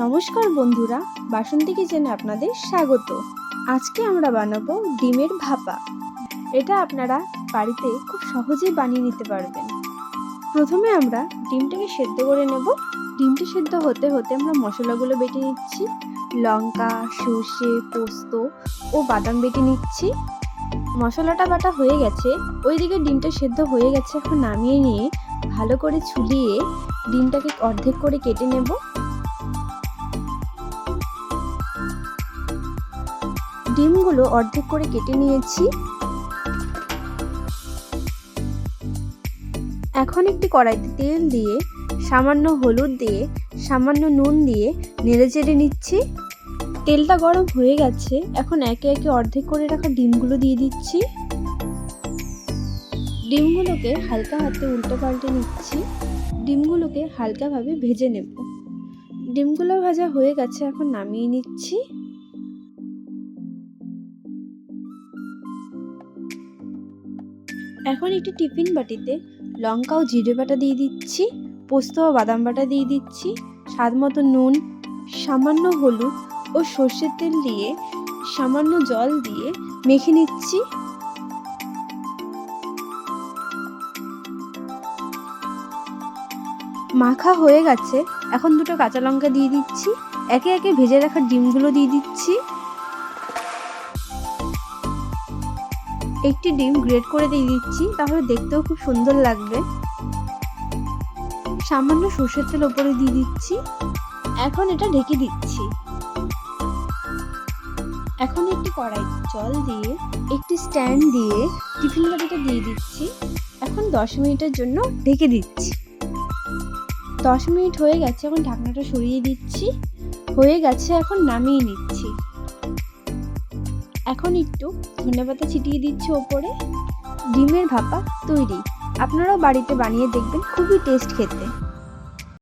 নমস্কার বন্ধুরা, বাসন্তী কিচেনে আপনাদের স্বাগত। আজকে আমরা বানাবো ডিমের ভাপা। এটা আপনারা বাড়িতে খুব সহজেই বানিয়ে নিতে পারবেন। প্রথমে আমরা ডিমটাকে সেদ্ধ করে নেব। ডিমটা সেদ্ধ হতে হতে আমরা মশলাগুলো বেটে নিচ্ছি। লঙ্কা, সর্ষে, পোস্ত ও বাদাম বেটে নিচ্ছি। মশলাটা বাটা হয়ে গেছে, ওইদিকে ডিমটা সেদ্ধ হয়ে গেছে। এখন নামিয়ে নিয়ে ভালো করে ছুলিয়ে ডিমটাকে অর্ধেক করে কেটে নেব। ডিমগুলো অর্ধেক করে কেটে নিয়েছি। এখন একটি কড়াইতে তেল দিয়ে সামান্য হলুদ দিয়ে সামান্য নুন দিয়ে নেড়েচেড়ে নিচ্ছি। তেলটা গরম হয়ে গেছে, এখন একে একে অর্ধেক করে রাখা ডিমগুলো দিয়ে দিচ্ছি। ডিমগুলোকে হালকা হাতে উল্টে পাল্টে নিচ্ছি। ডিমগুলোকে হালকাভাবে ভেজে নেব। ডিমগুলো ভাজা হয়ে গেছে, এখন নামিয়ে নিচ্ছি। এখন একটি টিফিন বাটিতে লঙ্কা ও জিরে বাটা দিয়ে দিচ্ছি, পোস্ত ও বাদাম বাটা দিয়ে দিচ্ছি, স্বাদ মতো নুন, সামান্য হলুদ ও সর্ষের তেল দিয়ে সামান্য জল দিয়ে মেখে নিচ্ছি। মাখা হয়ে গেছে, এখন দুটো কাঁচা লঙ্কা দিয়ে দিচ্ছি। একে একে ভেজে রাখা ডিমগুলো দিয়ে দিচ্ছি। একটি ডিম গ্রেট করে দিয়ে দিচ্ছি, তাহলে দেখতেও খুব সুন্দর লাগবে। সামান্য সর্ষের তেল ওপরে দিয়ে দিচ্ছি। এখন এটা ঢেকে দিচ্ছি। এখন একটি কড়াই জল দিয়ে একটি স্ট্যান্ড দিয়ে টিফিন বাটিটা দিয়ে দিচ্ছি। এখন 10 মিনিটের জন্য ঢেকে দিচ্ছি। 10 মিনিট হয়ে গেছে, এখন ঢাকনাটা সরিয়ে দিচ্ছি। হয়ে গেছে, এখন নামিয়ে নিচ্ছি। এখন একটু ধনেপাতা ছিটিয়ে দিচ্ছি ওপরে। ডিমের ভাপা তৈরি। আপনারাও বাড়িতে বানিয়ে দেখবেন, খুবই টেস্ট খেতে।